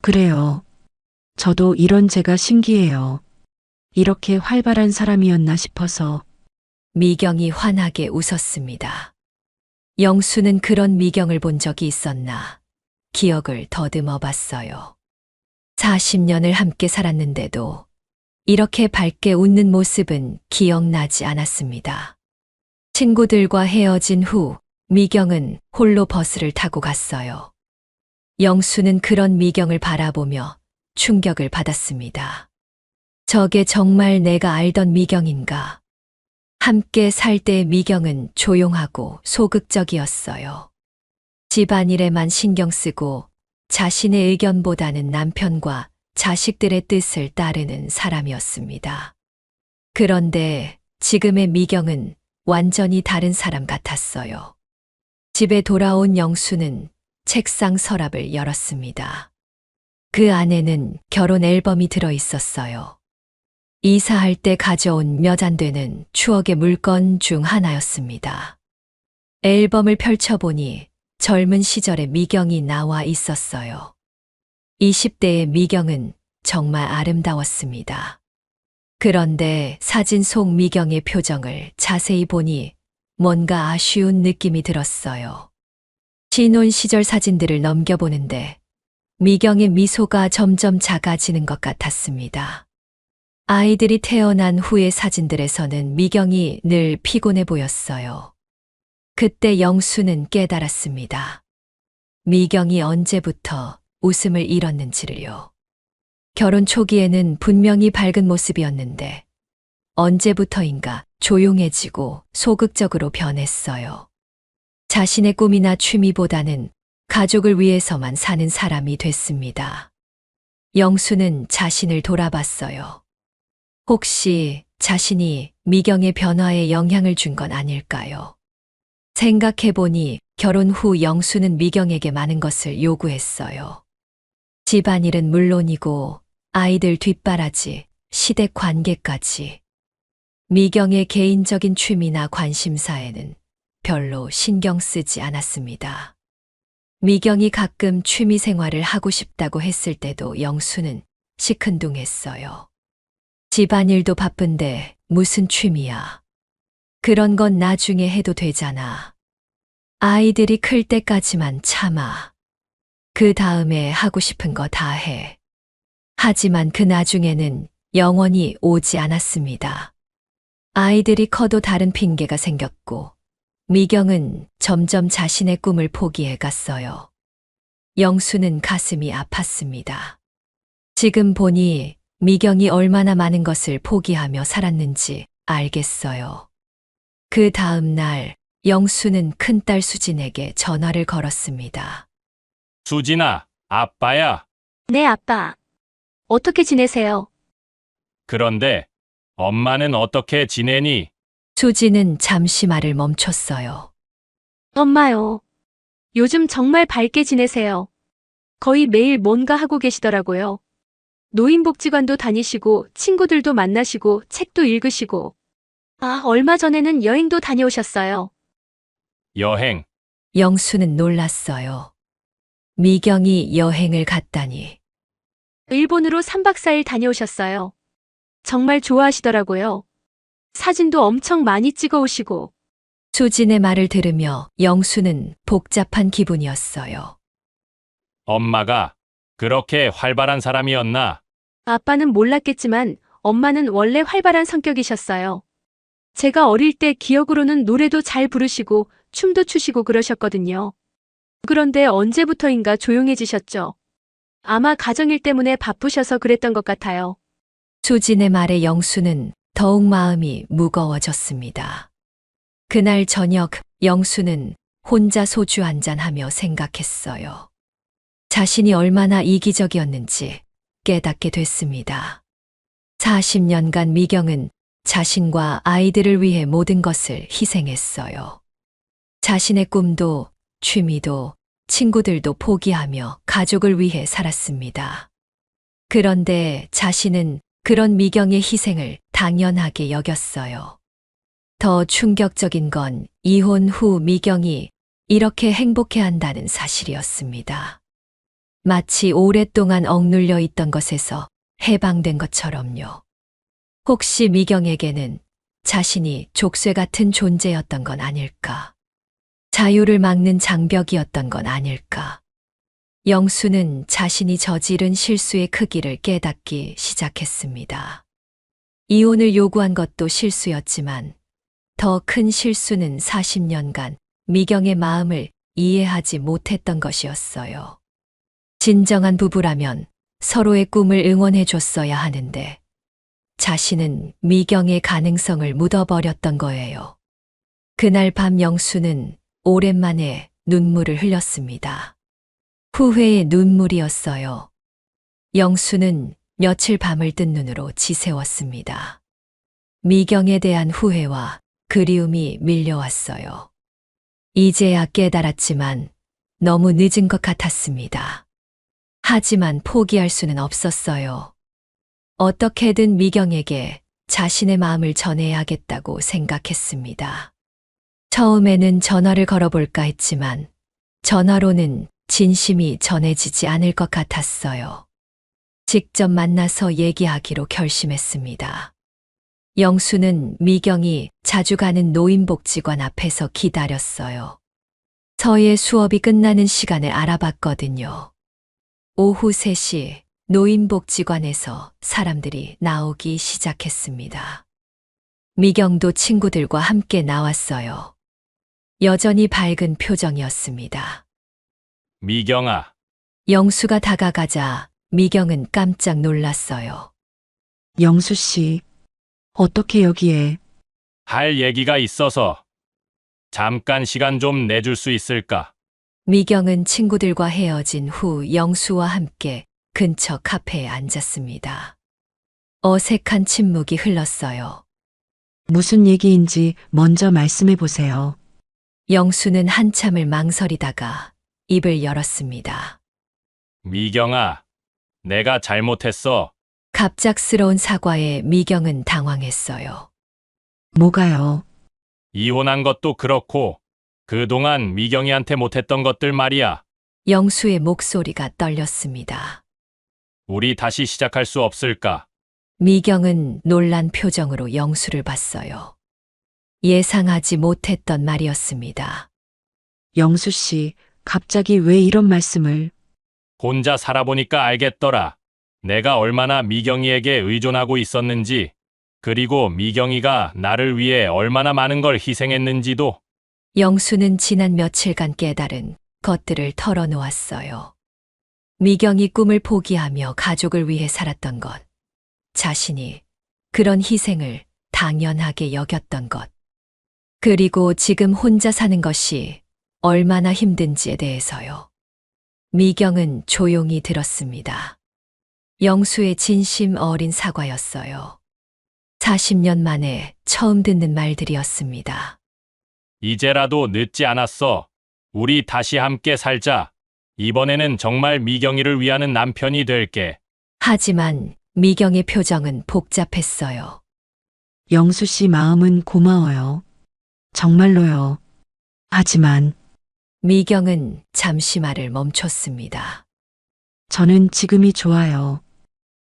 그래요. 저도 이런 제가 신기해요. 이렇게 활발한 사람이었나 싶어서. 미경이 환하게 웃었습니다. 영수는 그런 미경을 본 적이 있었나 기억을 더듬어 봤어요. 40년을 함께 살았는데도 이렇게 밝게 웃는 모습은 기억나지 않았습니다. 친구들과 헤어진 후 미경은 홀로 버스를 타고 갔어요. 영수는 그런 미경을 바라보며 충격을 받았습니다. 저게 정말 내가 알던 미경인가? 함께 살 때의 미경은 조용하고 소극적이었어요. 집안일에만 신경 쓰고 자신의 의견보다는 남편과 자식들의 뜻을 따르는 사람이었습니다. 그런데 지금의 미경은 완전히 다른 사람 같았어요. 집에 돌아온 영수는 책상 서랍을 열었습니다. 그 안에는 결혼 앨범이 들어 있었어요. 이사할 때 가져온 몇 안 되는 추억의 물건 중 하나였습니다. 앨범을 펼쳐보니 젊은 시절의 미경이 나와 있었어요. 20대의 미경은 정말 아름다웠습니다. 그런데 사진 속 미경의 표정을 자세히 보니 뭔가 아쉬운 느낌이 들었어요. 신혼 시절 사진들을 넘겨보는데 미경의 미소가 점점 작아지는 것 같았습니다. 아이들이 태어난 후의 사진들에서는 미경이 늘 피곤해 보였어요. 그때 영수는 깨달았습니다. 미경이 언제부터 웃음을 잃었는지를요. 결혼 초기에는 분명히 밝은 모습이었는데 언제부터인가 조용해지고 소극적으로 변했어요. 자신의 꿈이나 취미보다는 가족을 위해서만 사는 사람이 됐습니다. 영수는 자신을 돌아봤어요. 혹시 자신이 미경의 변화에 영향을 준 건 아닐까요? 생각해보니 결혼 후 영수는 미경에게 많은 것을 요구했어요. 집안일은 물론이고 아이들 뒷바라지, 시댁 관계까지. 미경의 개인적인 취미나 관심사에는 별로 신경 쓰지 않았습니다. 미경이 가끔 취미 생활을 하고 싶다고 했을 때도 영수는 시큰둥했어요. 집안일도 바쁜데 무슨 취미야. 그런 건 나중에 해도 되잖아. 아이들이 클 때까지만 참아. 그 다음에 하고 싶은 거 다 해. 하지만 그 나중에는 영원히 오지 않았습니다. 아이들이 커도 다른 핑계가 생겼고 미경은 점점 자신의 꿈을 포기해 갔어요. 영수는 가슴이 아팠습니다. 지금 보니 미경이 얼마나 많은 것을 포기하며 살았는지 알겠어요. 그 다음 날 영수는 큰딸 수진에게 전화를 걸었습니다. 수진아, 아빠야. 네, 아빠. 어떻게 지내세요? 그런데 엄마는 어떻게 지내니? 수진은 잠시 말을 멈췄어요. 엄마요. 요즘 정말 밝게 지내세요. 거의 매일 뭔가 하고 계시더라고요. 노인복지관도 다니시고 친구들도 만나시고 책도 읽으시고. 아, 얼마 전에는 여행도 다녀오셨어요. 여행. 영수는 놀랐어요. 미경이 여행을 갔다니. 일본으로 3박 4일 다녀오셨어요. 정말 좋아하시더라고요. 사진도 엄청 많이 찍어 오시고. 수진의 말을 들으며 영수는 복잡한 기분이었어요. 엄마가 그렇게 활발한 사람이었나? 아빠는 몰랐겠지만 엄마는 원래 활발한 성격이셨어요. 제가 어릴 때 기억으로는 노래도 잘 부르시고 춤도 추시고 그러셨거든요. 그런데 언제부터인가 조용해지셨죠. 아마 가정일 때문에 바쁘셔서 그랬던 것 같아요. 수진의 말에 영수는 더욱 마음이 무거워졌습니다. 그날 저녁 영수는 혼자 소주 한잔하며 생각했어요. 자신이 얼마나 이기적이었는지 깨닫게 됐습니다. 40년간 미경은 자신과 아이들을 위해 모든 것을 희생했어요. 자신의 꿈도, 취미도, 친구들도 포기하며 가족을 위해 살았습니다. 그런데 자신은 그런 미경의 희생을 당연하게 여겼어요. 더 충격적인 건 이혼 후 미경이 이렇게 행복해한다는 사실이었습니다. 마치 오랫동안 억눌려 있던 것에서 해방된 것처럼요. 혹시 미경에게는 자신이 족쇄 같은 존재였던 건 아닐까? 자유를 막는 장벽이었던 건 아닐까? 영수는 자신이 저지른 실수의 크기를 깨닫기 시작했습니다. 이혼을 요구한 것도 실수였지만 더 큰 실수는 40년간 미경의 마음을 이해하지 못했던 것이었어요. 진정한 부부라면 서로의 꿈을 응원해 줬어야 하는데 자신은 미경의 가능성을 묻어버렸던 거예요. 그날 밤 영수는 오랜만에 눈물을 흘렸습니다. 후회의 눈물이었어요. 영수는 며칠 밤을 뜬 눈으로 지새웠습니다. 미경에 대한 후회와 그리움이 밀려왔어요. 이제야 깨달았지만 너무 늦은 것 같았습니다. 하지만 포기할 수는 없었어요. 어떻게든 미경에게 자신의 마음을 전해야겠다고 생각했습니다. 처음에는 전화를 걸어볼까 했지만 전화로는 진심이 전해지지 않을 것 같았어요. 직접 만나서 얘기하기로 결심했습니다. 영수는 미경이 자주 가는 노인복지관 앞에서 기다렸어요. 서의 수업이 끝나는 시간을 알아봤거든요. 오후 3시 노인복지관에서 사람들이 나오기 시작했습니다. 미경도 친구들과 함께 나왔어요. 여전히 밝은 표정이었습니다. 미경아, 영수가 다가가자 미경은 깜짝 놀랐어요. 영수 씨, 어떻게 여기에? 할 얘기가 있어서 잠깐 시간 좀 내줄 수 있을까? 미경은 친구들과 헤어진 후 영수와 함께 근처 카페에 앉았습니다. 어색한 침묵이 흘렀어요. 무슨 얘기인지 먼저 말씀해 보세요. 영수는 한참을 망설이다가 입을 열었습니다. 미경아, 내가 잘못했어. 갑작스러운 사과에 미경은 당황했어요. 뭐가요? 이혼한 것도 그렇고 그동안 미경이한테 못했던 것들 말이야. 영수의 목소리가 떨렸습니다. 우리 다시 시작할 수 없을까? 미경은 놀란 표정으로 영수를 봤어요. 예상하지 못했던 말이었습니다. 영수 씨, 갑자기 왜 이런 말씀을? 혼자 살아보니까 알겠더라. 내가 얼마나 미경이에게 의존하고 있었는지, 그리고 미경이가 나를 위해 얼마나 많은 걸 희생했는지도. 영수는 지난 며칠간 깨달은 것들을 털어놓았어요. 미경이 꿈을 포기하며 가족을 위해 살았던 것, 자신이 그런 희생을 당연하게 여겼던 것, 그리고 지금 혼자 사는 것이 얼마나 힘든지에 대해서요. 미경은 조용히 들었습니다. 영수의 진심 어린 사과였어요. 40년 만에 처음 듣는 말들이었습니다. 이제라도 늦지 않았어. 우리 다시 함께 살자. 이번에는 정말 미경이를 위하는 남편이 될게. 하지만 미경의 표정은 복잡했어요. 영수 씨 마음은 고마워요. 정말로요. 하지만 미경은 잠시 말을 멈췄습니다. 저는 지금이 좋아요.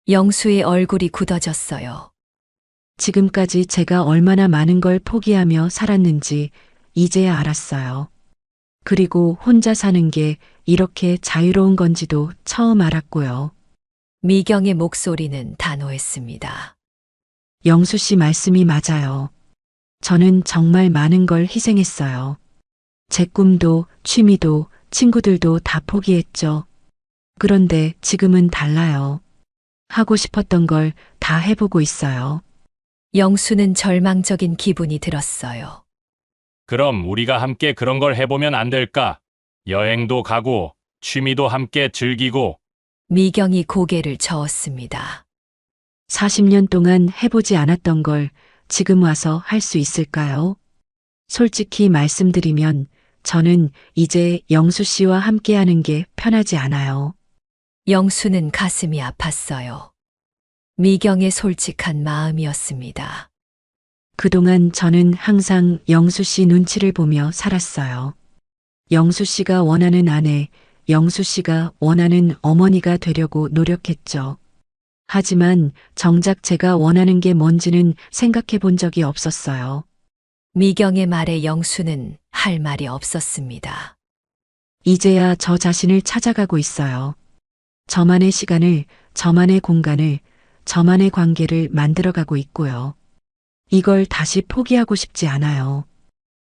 영수의 얼굴이 굳어졌어요. 지금까지 제가 얼마나 많은 걸 포기하며 살았는지 이제야 알았어요. 그리고 혼자 사는 게 이렇게 자유로운 건지도 처음 알았고요. 미경의 목소리는 단호했습니다. 영수 씨 말씀이 맞아요. 저는 정말 많은 걸 희생했어요. 제 꿈도, 취미도, 친구들도 다 포기했죠. 그런데 지금은 달라요. 하고 싶었던 걸 다 해보고 있어요. 영수는 절망적인 기분이 들었어요. 그럼 우리가 함께 그런 걸 해보면 안 될까? 여행도 가고, 취미도 함께 즐기고, 미경이 고개를 저었습니다. 40년 동안 해보지 않았던 걸 지금 와서 할 수 있을까요? 솔직히 말씀드리면 저는 이제 영수 씨와 함께 하는 게 편하지 않아요. 영수는 가슴이 아팠어요. 미경의 솔직한 마음이었습니다. 그동안 저는 항상 영수 씨 눈치를 보며 살았어요. 영수 씨가 원하는 아내, 영수 씨가 원하는 어머니가 되려고 노력했죠. 하지만 정작 제가 원하는 게 뭔지는 생각해 본 적이 없었어요. 미경의 말에 영수는 할 말이 없었습니다. 이제야 저 자신을 찾아가고 있어요. 저만의 시간을, 저만의 공간을, 저만의 관계를 만들어가고 있고요. 이걸 다시 포기하고 싶지 않아요.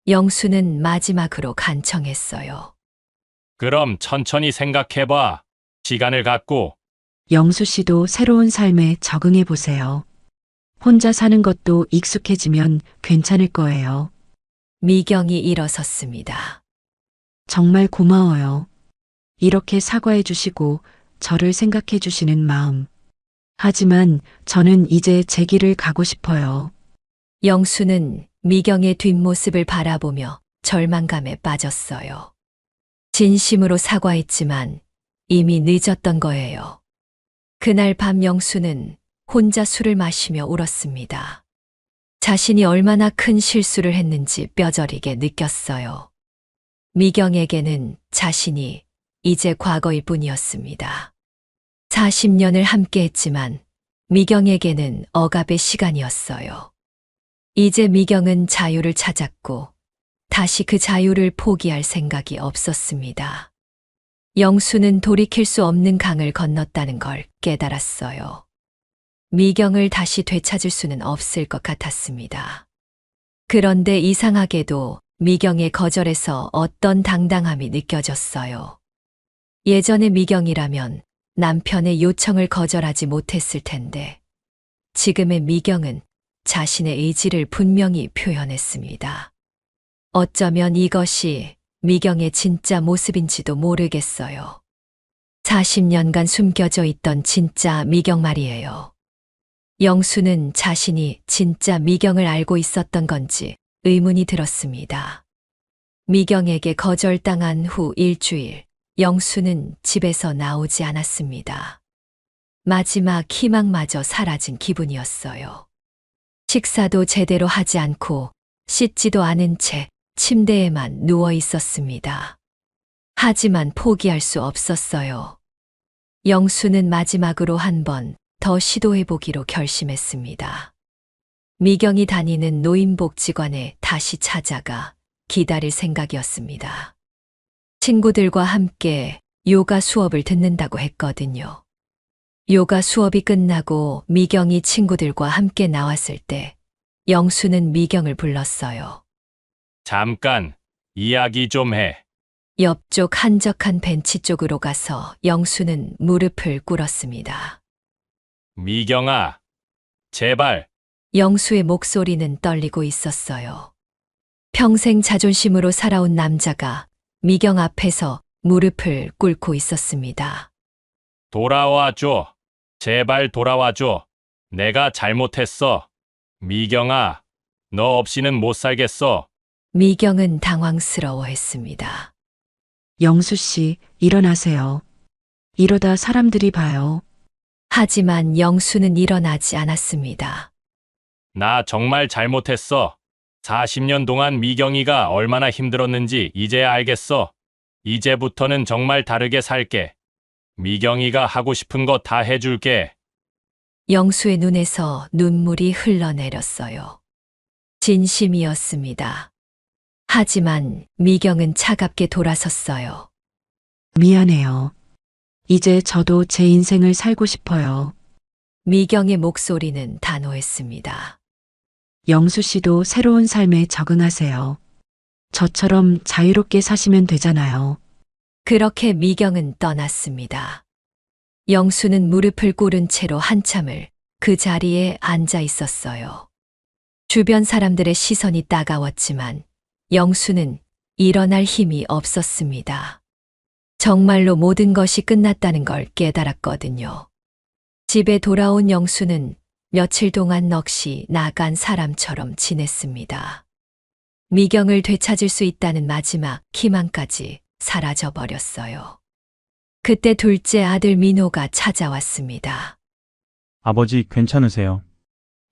영수는 마지막으로 간청했어요. 그럼 천천히 생각해봐. 시간을 갖고, 영수 씨도 새로운 삶에 적응해 보세요. 혼자 사는 것도 익숙해지면 괜찮을 거예요. 미경이 일어섰습니다. 정말 고마워요. 이렇게 사과해 주시고 저를 생각해 주시는 마음. 하지만 저는 이제 제 길을 가고 싶어요. 영수는 미경의 뒷모습을 바라보며 절망감에 빠졌어요. 진심으로 사과했지만 이미 늦었던 거예요. 그날 밤 영수는 혼자 술을 마시며 울었습니다. 자신이 얼마나 큰 실수를 했는지 뼈저리게 느꼈어요. 미경에게는 자신이 이제 과거일 뿐이었습니다. 40년을 함께 했지만 미경에게는 억압의 시간이었어요. 이제 미경은 자유를 찾았고 다시 그 자유를 포기할 생각이 없었습니다. 영수는 돌이킬 수 없는 강을 건넜다는 걸 깨달았어요. 미경을 다시 되찾을 수는 없을 것 같았습니다. 그런데 이상하게도 미경의 거절에서 어떤 당당함이 느껴졌어요. 예전의 미경이라면 남편의 요청을 거절하지 못했을 텐데 지금의 미경은 자신의 의지를 분명히 표현했습니다. 어쩌면 이것이 미경의 진짜 모습인지도 모르겠어요. 40년간 숨겨져 있던 진짜 미경 말이에요. 영수는 자신이 진짜 미경을 알고 있었던 건지 의문이 들었습니다. 미경에게 거절당한 후 일주일, 영수는 집에서 나오지 않았습니다. 마지막 희망마저 사라진 기분이었어요. 식사도 제대로 하지 않고 씻지도 않은 채 침대에만 누워 있었습니다. 하지만 포기할 수 없었어요. 영수는 마지막으로 한 번 더 시도해보기로 결심했습니다. 미경이 다니는 노인복지관에 다시 찾아가 기다릴 생각이었습니다. 친구들과 함께 요가 수업을 듣는다고 했거든요. 요가 수업이 끝나고 미경이 친구들과 함께 나왔을 때 영수는 미경을 불렀어요. 잠깐, 이야기 좀 해. 옆쪽 한적한 벤치 쪽으로 가서 영수는 무릎을 꿇었습니다. 미경아, 제발, 영수의 목소리는 떨리고 있었어요. 평생 자존심으로 살아온 남자가 미경 앞에서 무릎을 꿇고 있었습니다. 돌아와줘. 제발 돌아와줘. 내가 잘못했어. 미경아, 너 없이는 못 살겠어. 미경은 당황스러워했습니다. 영수 씨, 일어나세요. 이러다 사람들이 봐요. 하지만 영수는 일어나지 않았습니다. 나 정말 잘못했어. 40년 동안 미경이가 얼마나 힘들었는지 이제야 알겠어. 이제부터는 정말 다르게 살게. 미경이가 하고 싶은 거 다 해줄게. 영수의 눈에서 눈물이 흘러내렸어요. 진심이었습니다. 하지만 미경은 차갑게 돌아섰어요. 미안해요. 이제 저도 제 인생을 살고 싶어요. 미경의 목소리는 단호했습니다. 영수 씨도 새로운 삶에 적응하세요. 저처럼 자유롭게 사시면 되잖아요. 그렇게 미경은 떠났습니다. 영수는 무릎을 꿇은 채로 한참을 그 자리에 앉아 있었어요. 주변 사람들의 시선이 따가웠지만 영수는 일어날 힘이 없었습니다. 정말로 모든 것이 끝났다는 걸 깨달았거든요. 집에 돌아온 영수는 며칠 동안 넋이 나간 사람처럼 지냈습니다. 미경을 되찾을 수 있다는 마지막 희망까지 사라져버렸어요. 그때 둘째 아들 민호가 찾아왔습니다. 아버지 괜찮으세요?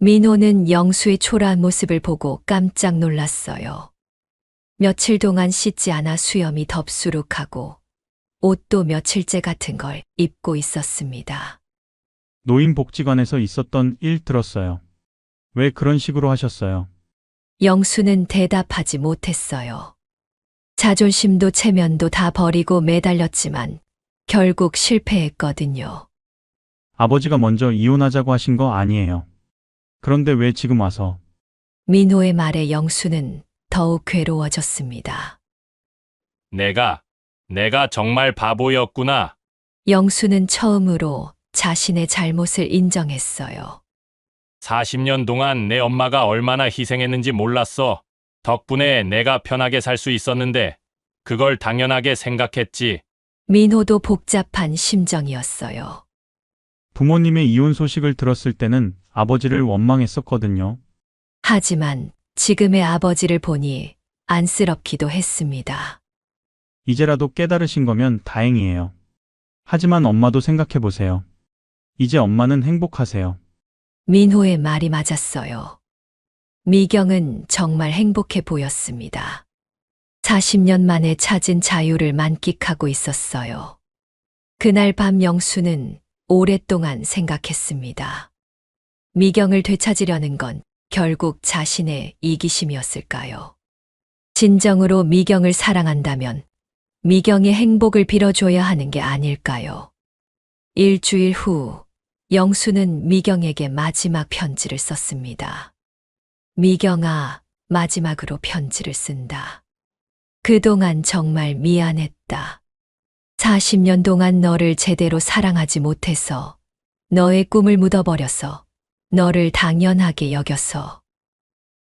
민호는 영수의 초라한 모습을 보고 깜짝 놀랐어요. 며칠 동안 씻지 않아 수염이 덥수룩하고 옷도 며칠째 같은 걸 입고 있었습니다. 노인복지관에서 있었던 일 들었어요. 왜 그런 식으로 하셨어요? 영수는 대답하지 못했어요. 자존심도 체면도 다 버리고 매달렸지만 결국 실패했거든요. 아버지가 먼저 이혼하자고 하신 거 아니에요. 그런데 왜 지금 와서? 민호의 말에 영수는 더욱 괴로워졌습니다. 내가 정말 바보였구나. 영수는 처음으로 자신의 잘못을 인정했어요. 40년 동안 내 엄마가 얼마나 희생했는지 몰랐어. 덕분에 내가 편하게 살 수 있었는데 그걸 당연하게 생각했지. 민호도 복잡한 심정이었어요. 부모님의 이혼 소식을 들었을 때는 아버지를 원망했었거든요. 하지만 지금의 아버지를 보니 안쓰럽기도 했습니다. 이제라도 깨달으신 거면 다행이에요. 하지만 엄마도 생각해 보세요. 이제 엄마는 행복하세요. 민호의 말이 맞았어요. 미경은 정말 행복해 보였습니다. 40년 만에 찾은 자유를 만끽하고 있었어요. 그날 밤 영수는 오랫동안 생각했습니다. 미경을 되찾으려는 건 결국 자신의 이기심이었을까요? 진정으로 미경을 사랑한다면 미경의 행복을 빌어줘야 하는 게 아닐까요? 일주일 후 영수는 미경에게 마지막 편지를 썼습니다. 미경아, 마지막으로 편지를 쓴다. 그동안 정말 미안했다. 40년 동안 너를 제대로 사랑하지 못해서, 너의 꿈을 묻어버려서, 너를 당연하게 여겨서.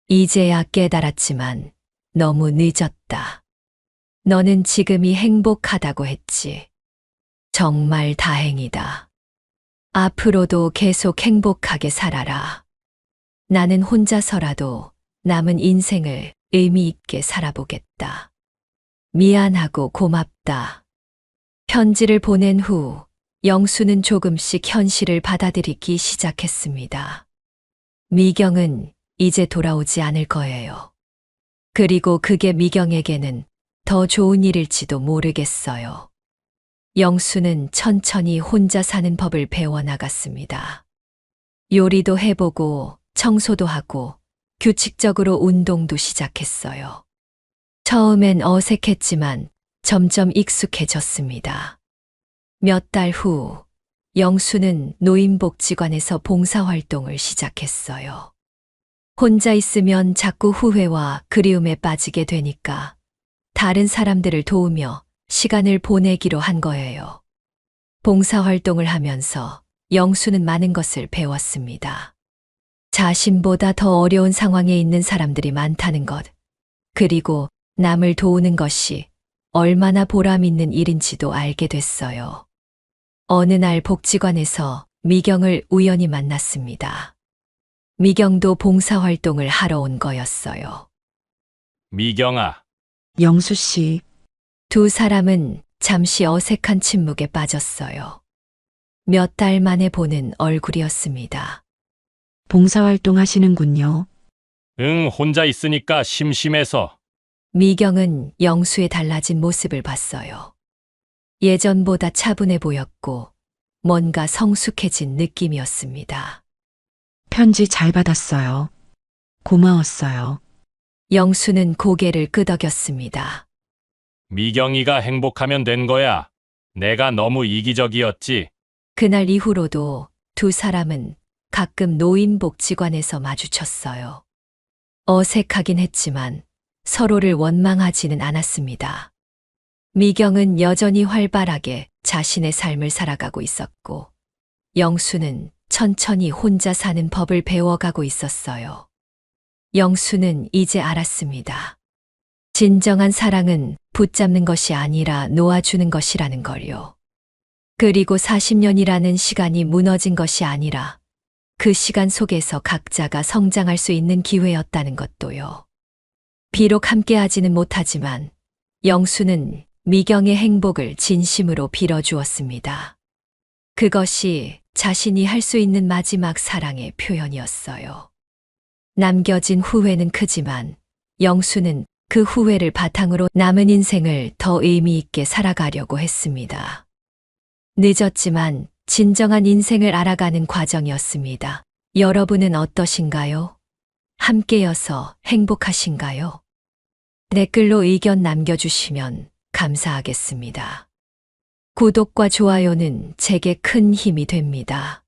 이제야 깨달았지만 너무 늦었다. 너는 지금이 행복하다고 했지. 정말 다행이다. 앞으로도 계속 행복하게 살아라. 나는 혼자서라도 남은 인생을 의미 있게 살아보겠다. 미안하고 고맙다. 편지를 보낸 후 영수는 조금씩 현실을 받아들이기 시작했습니다. 미경은 이제 돌아오지 않을 거예요. 그리고 그게 미경에게는 더 좋은 일일지도 모르겠어요. 영수는 천천히 혼자 사는 법을 배워나갔습니다. 요리도 해보고 청소도 하고 규칙적으로 운동도 시작했어요. 처음엔 어색했지만 점점 익숙해졌습니다. 몇 달 후 영수는 노인복지관에서 봉사활동을 시작했어요. 혼자 있으면 자꾸 후회와 그리움에 빠지게 되니까 다른 사람들을 도우며 시간을 보내기로 한 거예요. 봉사활동을 하면서 영수는 많은 것을 배웠습니다. 자신보다 더 어려운 상황에 있는 사람들이 많다는 것, 그리고 남을 도우는 것이 얼마나 보람 있는 일인지도 알게 됐어요. 어느 날 복지관에서 미경을 우연히 만났습니다. 미경도 봉사활동을 하러 온 거였어요. 미경아, 영수 씨, 두 사람은 잠시 어색한 침묵에 빠졌어요. 몇 달 만에 보는 얼굴이었습니다. 봉사활동 하시는군요. 응, 혼자 있으니까 심심해서. 미경은 영수의 달라진 모습을 봤어요. 예전보다 차분해 보였고 뭔가 성숙해진 느낌이었습니다. 편지 잘 받았어요. 고마웠어요. 영수는 고개를 끄덕였습니다. 미경이가 행복하면 된 거야. 내가 너무 이기적이었지. 그날 이후로도 두 사람은 가끔 노인복지관에서 마주쳤어요. 어색하긴 했지만 서로를 원망하지는 않았습니다. 미경은 여전히 활발하게 자신의 삶을 살아가고 있었고, 영수는 천천히 혼자 사는 법을 배워가고 있었어요. 영수는 이제 알았습니다. 진정한 사랑은 붙잡는 것이 아니라 놓아주는 것이라는 걸요. 그리고 40년이라는 시간이 무너진 것이 아니라 그 시간 속에서 각자가 성장할 수 있는 기회였다는 것도요. 비록 함께하지는 못하지만 영수는 미경의 행복을 진심으로 빌어주었습니다. 그것이 자신이 할 수 있는 마지막 사랑의 표현이었어요. 남겨진 후회는 크지만 영수는 그 후회를 바탕으로 남은 인생을 더 의미 있게 살아가려고 했습니다. 늦었지만 진정한 인생을 알아가는 과정이었습니다. 여러분은 어떠신가요? 함께여서 행복하신가요? 댓글로 의견 남겨주시면 감사하겠습니다. 구독과 좋아요는 제게 큰 힘이 됩니다.